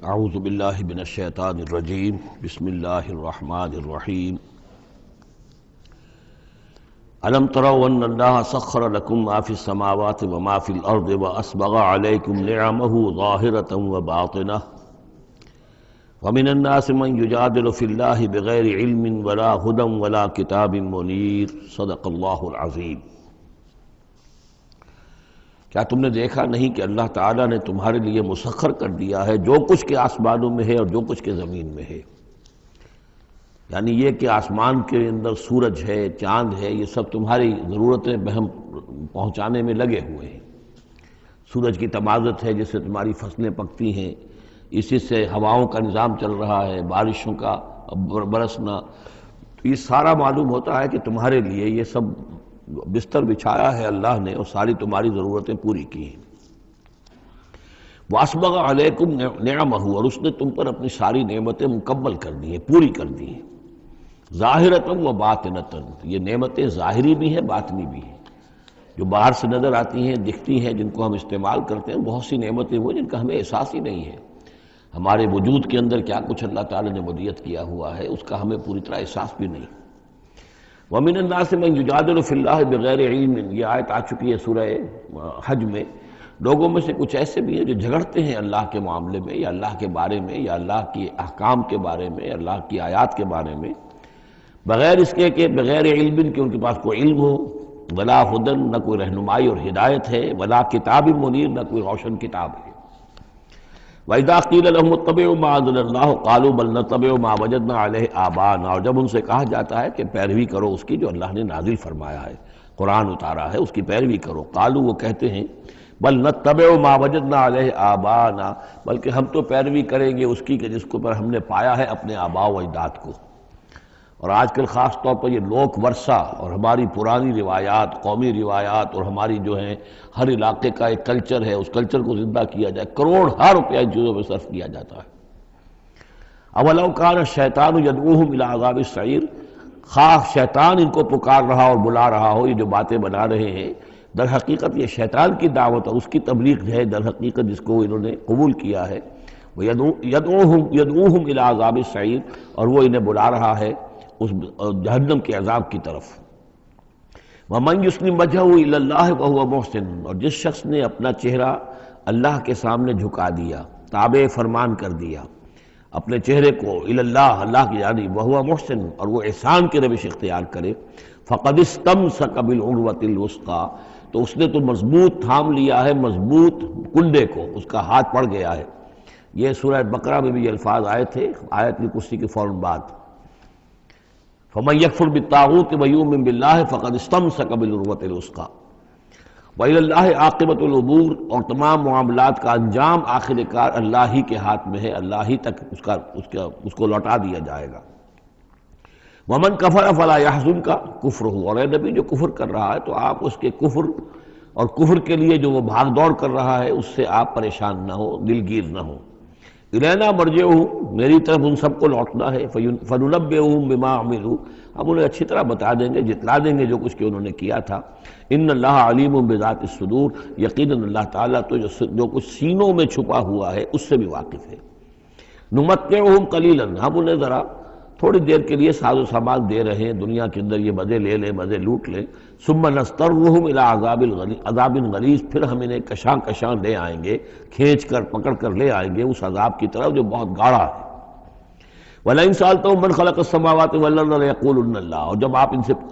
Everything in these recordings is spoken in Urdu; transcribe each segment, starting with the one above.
اعوذ باللہ من الشیطان الرجیم بسم اللہ الرحمن الرحیم الم تروا ان اللہ سخر لکم ما فی السماوات وما فی الارض واسبغ علیکم نعمہ ظاہرۃ وباطنہ ومن الناس من یجادل فی اللہ بغیر علم ولا ہدی ولا کتاب منیر صدق اللہ العظیم۔ کیا تم نے دیکھا نہیں کہ اللہ تعالیٰ نے تمہارے لیے مسخر کر دیا ہے جو کچھ کے آسمانوں میں ہے اور جو کچھ کے زمین میں ہے؟ یعنی یہ کہ آسمان کے اندر سورج ہے، چاند ہے، یہ سب تمہاری ضرورتیں بہم پہنچانے میں لگے ہوئے ہیں۔ سورج کی تمازت ہے جس سے تمہاری فصلیں پکتی ہیں، اسی سے ہواؤں کا نظام چل رہا ہے، بارشوں کا برسنا، تو یہ سارا معلوم ہوتا ہے کہ تمہارے لیے یہ سب بستر بچھایا ہے اللہ نے اور ساری تمہاری ضرورتیں پوری کی ہیں۔ وَأَسْبَغَ عَلَيْكُمْ نِعَمَهُ، اور اس نے تم پر اپنی ساری نعمتیں مکمل کر دی ہیں، پوری کر دی ہیں۔ ظاہرۃ و باطنۃ، یہ نعمتیں ظاہری بھی ہیں، باطنی بھی ہیں، جو باہر سے نظر آتی ہیں، دکھتی ہیں، جن کو ہم استعمال کرتے ہیں۔ بہت سی نعمتیں وہ جن کا ہمیں احساس ہی نہیں ہے، ہمارے وجود کے اندر کیا کچھ اللہ تعالیٰ نے ودیعت کیا ہوا ہے اس کا ہمیں پوری طرح احساس بھی نہیں۔ وَمِنَ النَّاسِ مَن يُجَادِلُ فِي اللَّهِ بِغَيْرِ عِلْمٍ، یہ آیت آ چکی ہے سورہ حج میں۔ لوگوں میں سے کچھ ایسے بھی ہیں جو جھگڑتے ہیں اللہ کے معاملے میں، یا اللہ کے بارے میں، یا اللہ کی احکام کے بارے میں، اللہ کی آیات کے بارے میں، بغیر اس کے کہ بغیر علم کہ ان کے پاس کوئی علم ہو، ولا ہدن، نہ کوئی رہنمائی اور ہدایت ہے، ولا کتاب منیر، نہ کوئی روشن کتاب ہے۔ وَإِذَا قِيلَ لَهُمُ اتَّبِعُوا مَا أَنزَلَ اللَّهُ قَالُوا بَلْ نَتَّبِعُ مَا وَجَدْنَا عَلَيْهِ آبَاءَنَا، اور جب ان سے کہا جاتا ہے کہ پیروی کرو اس کی جو اللہ نے نازل فرمایا ہے، قرآن اتارا ہے، اس کی پیروی کرو، قالوا، وہ کہتے ہیں، بل نتبع ما وجدنا علیہ آباءنا، بلکہ ہم تو پیروی کریں گے اس کی کہ جس کو پر ہم نے پایا ہے اپنے آباء و اجداد کو۔ اور آج کل خاص طور پر یہ لوک ورثہ اور ہماری پرانی روایات، قومی روایات، اور ہماری جو ہیں ہر علاقے کا ایک کلچر ہے، اس کلچر کو زندہ کیا جائے، کروڑ ہر روپیہ ان چیزوں میں صرف کیا جاتا ہے۔ اولو کان الشیطان یدعوہم الی عذاب السعیر، خواہ شیطان ان کو پکار رہا اور بلا رہا ہو، یہ جو باتیں بنا رہے ہیں در حقیقت یہ شیطان کی دعوت اور اس کی تبلیغ ہے در حقیقت، جس کو انہوں نے قبول کیا ہے۔ یدعوہم الی عذاب السعیر، اور وہ انہیں بلا رہا ہے اس جہنم کے عذاب کی طرف۔ وَمَن يُسْلِمْ وَجْهَهُ إِلَى اللَّهِ وَهُوَ مُحْسِنٌ، اور جس شخص نے اپنا چہرہ اللہ کے سامنے جھکا دیا، تابع فرمان کر دیا اپنے چہرے کو الی اللہ، اللہ کی جانب، وَهُوَ مُحْسِنٌ، اور وہ احسان کی روش اختیار کرے، فَقَدِ اسْتَمْسَكَ بِالْعُرْوَةِ الْوُثْقَىٰ، تو اس نے تو مضبوط تھام لیا ہے، مضبوط کنڈے کو، اس کا ہاتھ پڑ گیا ہے۔ یہ سورہ بقرہ میں بھی یہ الفاظ آئے تھے آیت الکرسی کے فوراً بعد۔ فَمَن يَكْفُرْ بِالطَّاغُوتِ وَيُؤْمِن بِاللَّهِ فَقَدِ اسْتَمْسَكَ بِالْعُرْوَةِ الْوُثْقَىٰ وَإِلَى اللَّهِ عَاقِبَةُ الْأُمُورِ، اور تمام معاملات کا انجام آخر کار اللہ ہی کے ہاتھ میں ہے، اللہ ہی تک اس کو لوٹا دیا جائے گا۔ وَمَن كَفَرَ فَلَا يَحْزُنكَ كُفْرُهُ، اور اے نبی جو کفر کر رہا ہے تو آپ اس کے کفر اور کفر کے لیے جو وہ بھاگ دوڑ کر رہا ہے اس سے آپ پریشان نہ ہو، دلگیر نہ ہو۔ الینا مرجعہم، میری طرف ان سب کو لوٹنا ہے، فننبئہم بما عملوا، ہم انہیں اچھی طرح بتا دیں گے، جتلا دیں گے جو کچھ کہ انہوں نے کیا تھا۔ ان اللہ علیم بذات الصدور، یقیناً اللہ تعالیٰ تو جو کچھ سینوں میں چھپا ہوا ہے اس سے بھی واقف ہے۔ نمتعہم قلیلا، ہم انہیں ذرا تھوڑی دیر کے لیے ساز و سامان دے رہے ہیں، دنیا کے اندر یہ مزے لے لیں، مزے لوٹ لیں۔ ثم نضطرہم الی عذاب غلیظ، پھر ہم انہیں کشاں کشاں لے آئیں گے، کھینچ کر پکڑ کر لے آئیں گے اس عذاب کی طرف جو بہت گاڑھا ہے۔ وَلَئِن سَأَلْتَهُم مَّن خَلَقَ السَّمَاوَاتِ وَالْأَرْضَ لَيَقُولُنَّ اللَّهُ، اور جب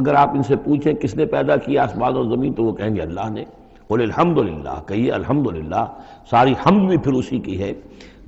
اگر آپ ان سے پوچھیں کس نے پیدا کیا آسمان اور زمین تو وہ کہیں گے اللہ نے۔ قُلِ الْحَمْدُلِلَّهِ، کہیے الحمدللہ، ساری حمد بھی پھر اسی کی ہے۔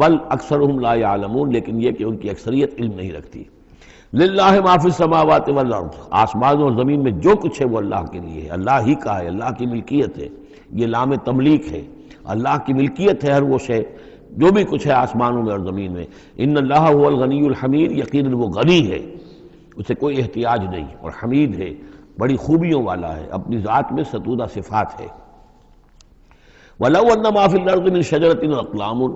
بل اکثرہم لا یعلمون، لیکن یہ کہ ان کی اکثریت علم نہیں رکھتی۔ للہ ما فی السماوات والارض، آسمان اور زمین میں جو کچھ ہے وہ اللہ کے لیے ہے، اللہ ہی کا ہے، اللہ کی ملکیت ہے، یہ لام تملیک ہے، اللہ کی ملکیت ہے ہر وہ شے جو بھی کچھ ہے آسمانوں میں اور زمین میں۔ ان اللہ هو الغنی الحمید، یقیناً وہ غنی ہے، اسے کوئی احتیاج نہیں، اور حمید ہے، بڑی خوبیوں والا ہے، اپنی ذات میں ستودہ صفات ہے۔ وَلَوْ أَنَّ مَا فِي الْأَرْضِ مِنْ شَجَرَةٍ أَقْلَامٌ،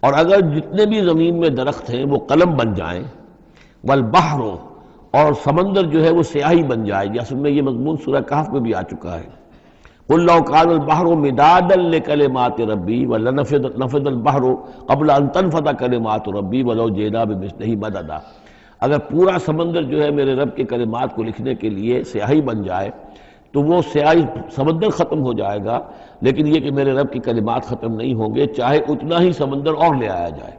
اور اگر جتنے بھی زمین میں درخت ہیں وہ قلم بن جائیں، والبحر، اور سمندر جو ہے وہ سیاہی بن جائے، جیسے میں یہ مضمون سورہ کہف میں بھی آ چکا ہے۔ قل لو كان البحر مدادا لكلمات ربي ولنفد البحر قبل ان تنفد كلمات ربي ولو جئنا بمثله مددا، اگر پورا سمندر جو ہے میرے رب کے کلمات کو لکھنے کے لیے سیاہی بن جائے تو وہ سیاہی سمندر ختم ہو جائے گا، لیکن یہ کہ میرے رب کے کلمات ختم نہیں ہوں گے چاہے اتنا ہی سمندر اور لے آیا جائے۔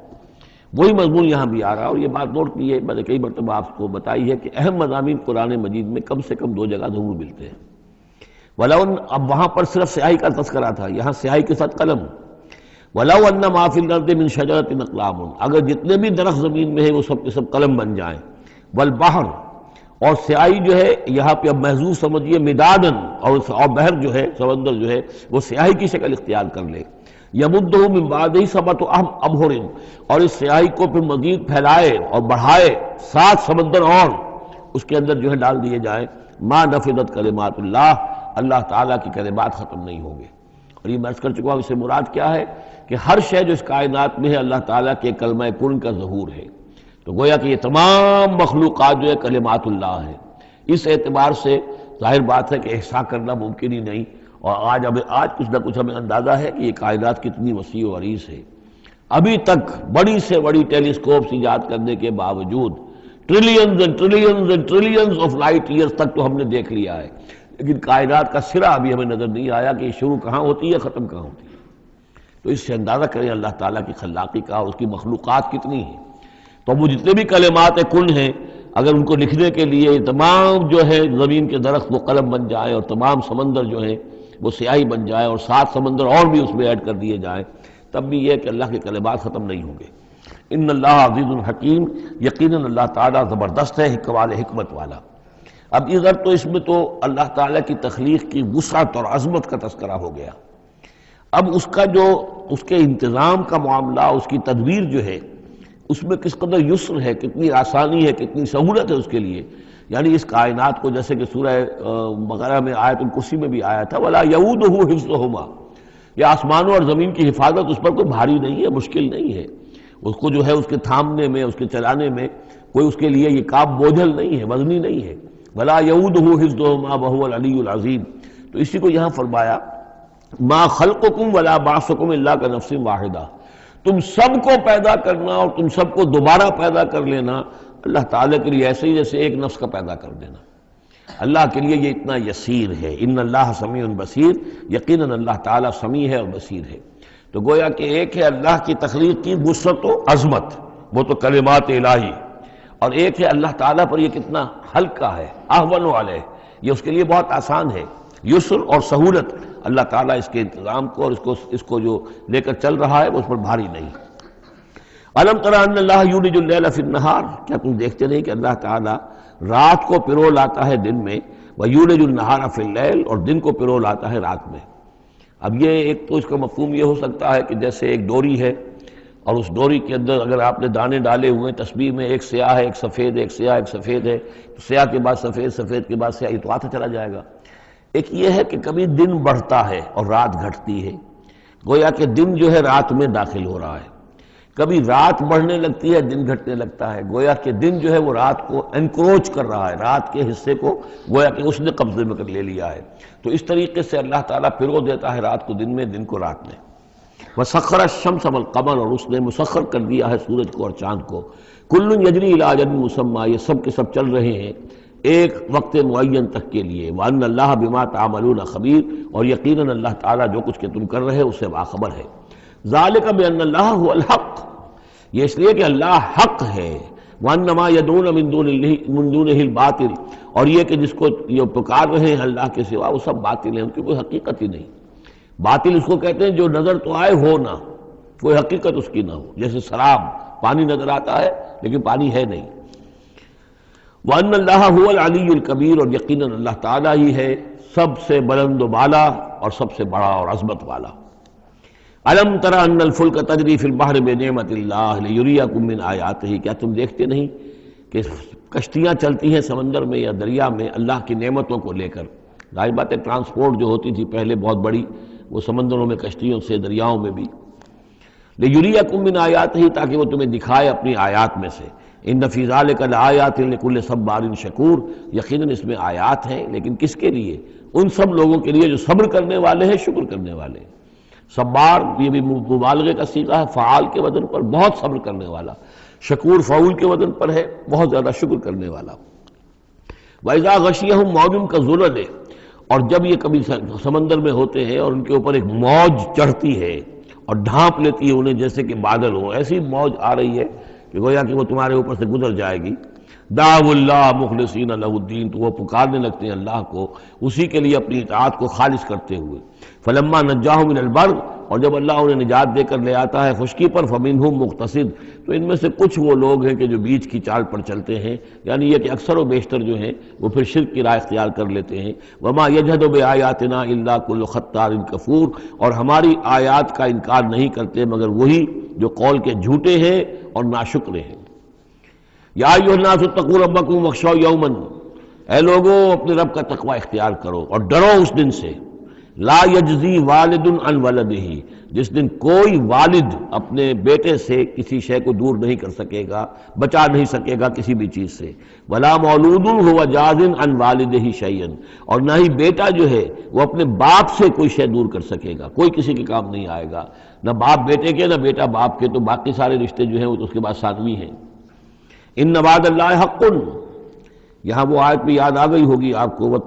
وہی مضمون یہاں بھی آ رہا، اور یہ بات نوٹ کی ہے، میں نے کئی مرتبہ آپ کو بتائی ہے کہ اہم مضامین قرآن مجید میں کم سے کم 2 جگہ ضرور ملتے ہیں۔ وَلَوْ، اب وہاں پر صرف سیاہی کا تذکرہ تھا، یہاں سیاہی کے ساتھ قلم۔ وَلَوْ أَنَّ مَا فِي الْأَرْضِ مِنْ شَجَرَةٍ أَقْلَامٌ، اگر جتنے بھی درخت زمین میں ہیں وہ سب کے سب قلم بن جائیں۔ وَالْبَحْرُ، اور سیاہی جو ہے یہاں پہ اب محذوف سمجھیے مدادن، اور بحر جو ہے سمندر جو ہے وہ سیاہی کی شکل اختیار کر لے۔ یمدہ من بعدہ سبعۃ ابحر، اور اس سیاہی کو پھر مزید پھیلائے اور بڑھائے 7 سمندر اور اس کے اندر جو ہے ڈال دیے جائیں۔ ما نفدت کلمات اللہ، اللہ تعالیٰ کی کلمات ختم نہیں ہوں گے۔ اور یہ میں عرض کر چکا ہوں، اس سے مراد کیا ہے کہ ہر شے جو اس کائنات میں ہے اللہ تعالیٰ کے کلمہ کن کا ظہور ہے، تو گویا کہ یہ تمام مخلوقات جو ہے کلمات اللہ ہے۔ اس اعتبار سے ظاہر بات ہے کہ احصاء کرنا ممکن ہی نہیں، اور آج کچھ نہ کچھ ہمیں اندازہ ہے کہ یہ کائنات کتنی وسیع و عریض ہے۔ ابھی تک بڑی سے بڑی ٹیلیسکوپس ایجاد کرنے کے باوجود trillions and trillions and trillions of light years تک تو ہم نے دیکھ لیا ہے، لیکن کائنات کا سرا ابھی ہمیں نظر نہیں آیا کہ یہ شروع کہاں ہوتی ہے ختم کہاں ہوتی ہے۔ تو اس سے اندازہ کریں اللہ تعالیٰ کی خلاقی کا اور اس کی مخلوقات کتنی ہیں۔ تو وہ جتنے بھی کلمات کن ہیں، اگر ان کو لکھنے کے لیے تمام جو ہے زمین کے درخت وہ قلم بن جائیں اور تمام سمندر جو ہیں وہ سیاہی بن جائے اور 7 سمندر اور بھی اس میں ایڈ کر دیے جائیں، تب بھی یہ کہ اللہ کے کلمات ختم نہیں ہوں گے۔ ان اللہ عزیز الحکیم، یقیناً اللہ تعالیٰ زبردست ہے، حکمت والا۔ اب ادھر تو اس میں تو اللہ تعالیٰ کی تخلیق کی وسعت اور عظمت کا تذکرہ ہو گیا، اب اس کا جو اس کے انتظام کا معاملہ، اس کی تدبیر جو ہے اس میں کس قدر یسر ہے، کتنی آسانی ہے، کتنی سہولت ہے اس کے لیے۔ یعنی اس کائنات کو جیسے کہ سورہ بقرہ میں آیت الکرسی میں بھی آیا تھا وَلَا يَئُودُهُ حِفْظُهُمَا، یہ آسمانوں اور زمین کی حفاظت اس پر کوئی بھاری نہیں ہے، مشکل نہیں ہے، اس کو جو ہے اس کے تھامنے میں، اس کے چلانے میں کوئی اس کے لیے یہ کام بوجھل نہیں ہے، وزنی نہیں ہے۔ وَلَا يَئُودُهُ حِفْظُهُمَا وَهُوَ الْعَلِيُّ الْعَظِيمُ، تو اسی کو یہاں فرمایا مَا خَلْقُكُمْ وَلَا بَعْثُكُمْ إِلَّا كَنَفْسٍ وَاحِدَةٍ، تم سب کو پیدا کرنا اور تم سب کو دوبارہ پیدا کر لینا اللہ تعالیٰ کے لیے ایسے ہی جیسے ایک نفس کا پیدا کر دینا، اللہ کے لیے یہ اتنا یسیر ہے۔ ان اللہ سمیع بصیر، یقیناً اللہ تعالیٰ سمیع ہے اور بصیر ہے۔ تو گویا کہ ایک ہے اللہ کی تخلیق کی وسعت و عظمت، وہ تو کلمات الہی، اور ایک ہے اللہ تعالیٰ پر یہ کتنا ہلکا ہے، اہون علیہ، یہ اس کے لیے بہت آسان ہے، یسر اور سہولت اللہ تعالیٰ اس کے انتظام کو اور اس کو جو لے کر چل رہا ہے وہ اس پر بھاری نہیں۔ الم تر ان اللہ یولج اللیل فی النہار، کیا تم دیکھتے نہیں کہ اللہ تعالیٰ رات کو پرو لاتا ہے دن میں، ویولج النہار فی اللیل، اور دن کو پرو لاتا ہے رات میں۔ اب یہ ایک تو اس کا مفہوم یہ ہو سکتا ہے کہ جیسے ایک ڈوری ہے اور اس ڈوری کے اندر اگر آپ نے دانے ڈالے ہوئے تسبیح میں، ایک سیاہ ہے ایک سفید ہے، ایک سیاہ ایک سفید ہے، تو سیاہ کے بعد سفید، سفید کے بعد سیاہ، یہ تو آتا چلا جائے گا۔ ایک یہ ہے کہ کبھی دن بڑھتا ہے اور رات گھٹتی ہے، گویا کہ دن جو ہے رات میں داخل ہو رہا ہے، کبھی رات بڑھنے لگتی ہے دن گھٹنے لگتا ہے، گویا کہ دن جو ہے وہ رات کو انکروچ کر رہا ہے، رات کے حصے کو گویا کہ اس نے قبضے میں کر لے لیا ہے۔ تو اس طریقے سے اللہ تعالیٰ پھرو دیتا ہے رات کو دن میں، دن کو رات میں۔ وَسَخَّرَ الشَّمْسَ وَالْقَمَرَ، اور اس نے مسخر کر دیا ہے سورج کو اور چاند کو۔ كُلٌّ يَجْرِي إِلَىٰ أَجَلٍ مُّسَمًّى، یہ سب کے سب چل رہے ہیں ایک وقت معین تک کے لیے۔ وَأَنَّ اللَّهَ بِمَا تَعْمَلُونَ خَبِيرٌ، اور یقیناً اللہ تعالیٰ جو کچھ کہ تم کر رہے اس سے باخبر ہے۔ ذَلِكَ بِأَنَّ اللَّهَ هُوَ الْحَقُّ، یہ اس لیے کہ اللہ حق ہے۔ وَأَنَّ مَا يَدْعُونَ مِن دُونِهِ الْبَاطِلُ، اور یہ کہ جس کو یہ پکار رہے ہیں اللہ کے سوا وہ سب باطل ہیں، ان کی کوئی حقیقت ہی نہیں۔ باطل اس کو کہتے ہیں جو نظر تو آئے ہو نہ، کوئی حقیقت اس کی نہ ہو، جیسے شراب، پانی نظر آتا ہے لیکن پانی ہے نہیں۔ وَأَنَّ اللَّهَ هُوَ الْعَلِيُّ الْكَبِيرُ، اور یقیناً اللہ تعالیٰ ہی ہے سب سے بلند و بالا اور سب سے بڑا اور عظمت والا۔ أَلَمْ تَرَ أَنَّ الْفُلْكَ تَجْرِي فِي الْبَحْرِ بِنِعْمَتِ اللَّهِ لِيُرِيَكُم مِّنْ آيَاتِهِ، کیا تم دیکھتے نہیں کہ کشتیاں چلتی ہیں سمندر میں یا دریا میں اللہ کی نعمتوں کو لے کر؟ ظاہر بات ہے ٹرانسپورٹ جو ہوتی تھی پہلے بہت بڑی، وہ سمندروں میں کشتیوں سے، دریاؤں میں بھی۔ لِيُرِيَكُم مِّنْ آيَاتِهِ، تاکہ وہ تمہیں دکھائے اپنی آیات میں سے۔ ان فی ذلک لآیات لکل صبار شکور، یقیناً اس میں آیات ہیں، لیکن کس کے لیے؟ ان سب لوگوں کے لیے جو صبر کرنے والے ہیں، شکر کرنے والے ہیں۔ صبار یہ بھی مبالغے کا صیغہ ہے، فعال کے وزن پر، بہت صبر کرنے والا۔ شکور فعول کے وزن پر ہے، بہت زیادہ شکر کرنے والا۔ وَإِذَا غَشِيَهُم مَّوْجٌ كَالظُّلَلِ، اور جب یہ کبھی سمندر میں ہوتے ہیں اور ان کے اوپر ایک موج چڑھتی ہے اور ڈھانپ لیتی ہے انہیں جیسے کہ بادل ہو، ایسی موج آ رہی ہے کہ گویا کہ وہ تمہارے اوپر سے گزر جائے گی۔ دعوا اللہ مخلصین لہ الدین، تو وہ پکارنے لگتے ہیں اللہ کو اسی کے لیے اپنی اطاعت کو خالص کرتے ہوئے۔ فلما نجاہم من البر، اور جب اللہ انہیں نجات دے کر لے آتا ہے خشکی پر، فمنہم مقتصد، تو ان میں سے کچھ وہ لوگ ہیں کہ جو بیچ کی چال پر چلتے ہیں، یعنی یہ کہ اکثر و بیشتر جو ہیں وہ پھر شرک کی راہ اختیار کر لیتے ہیں۔ وما یجحد بآیاتنا الا کل ختار کفور، اور ہماری آیات کا انکار نہیں کرتے مگر وہی جو قول کے جھوٹے ہیں اور ناشکرے ہیں۔ یا ایھا الناس اتقوا ربکم واخشوا یوما، اے لوگو اپنے رب کا تقوی اختیار کرو اور ڈرو اس دن سے، لا یجزی والد عن ولدہ، جس دن کوئی والد اپنے بیٹے سے کسی شے کو دور نہیں کر سکے گا، بچا نہیں سکے گا کسی بھی چیز سے، ولا مولود هو جاز عن والدہ شیئا، اور نہ ہی بیٹا جو ہے وہ اپنے باپ سے کوئی شے دور کر سکے گا، کوئی کسی کے کام نہیں آئے گا، نہ باپ بیٹے کے نہ بیٹا باپ کے، تو باقی سارے رشتے جو ہیں وہ تو اس کے بعد ثانوی ہیں۔ ان وعد اللہ حق، یہاں وہ آیت بھی یاد آ گئی ہوگی آپ کو،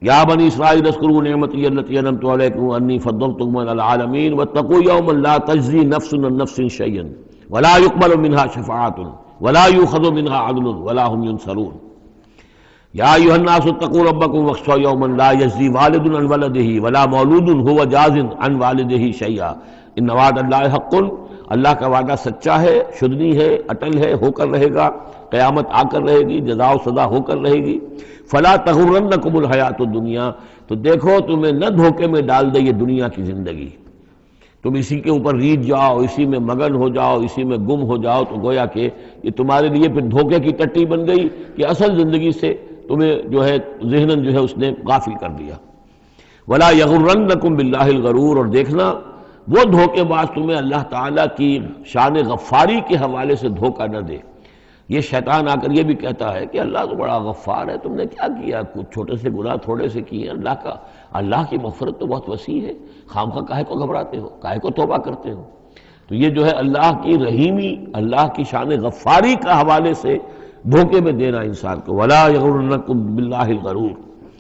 یا بنی اسرائیل اذکروا نعمتی التی انعمت علیکم انی فضلتکم علی العالمین واتقوا یوما لا تجزی نفس عن نفس شیئا ولا یقبل منها شفاعۃ ولا یؤخذ منها عدل ولا هم ینصرون۔ یا ایھا الناس اتقوا ربکم واخشوا یوما لا یجزی والد عن ولدہ ولا مولود هو جاز عن والدہ شیئا ان وعد اللہ حق، اللہ کا وعدہ سچا ہے، شدنی ہے، اٹل ہے، ہو کر رہے گا، قیامت آ کر رہے گی، جزا و سزا ہو کر رہے گی۔ فلا تغرنکم الحیات الدنیا، تو دیکھو تمہیں نہ دھوکے میں ڈال دے یہ دنیا کی زندگی، تم اسی کے اوپر ریجھ جاؤ، اسی میں مگن ہو جاؤ، اسی میں گم ہو جاؤ، تو گویا کہ یہ تمہارے لیے پھر دھوکے کی ٹٹی بن گئی کہ اصل زندگی سے تمہیں جو ہے ذہناً جو ہے اس نے غافل کر دیا۔ ولا یغرنکم باللہ الغرور، اور دیکھنا وہ دھوکے باز تمہیں اللہ تعالیٰ کی شان غفاری کے حوالے سے دھوکہ نہ دے۔ یہ شیطان آ کر یہ بھی کہتا ہے کہ اللہ تو بڑا غفار ہے، تم نے کیا کیا، کچھ چھوٹے سے گناہ تھوڑے سے کیے، اللہ کی مغفرت تو بہت وسیع ہے، خامخواہ کاہے کو گھبراتے ہو، کاہے کو توبہ کرتے ہو۔ تو یہ جو ہے اللہ کی رحیمی، اللہ کی شان غفاری کا حوالے سے دھوکے میں دینا انسان کو۔ ولا یغرنکم باللہ الغرور۔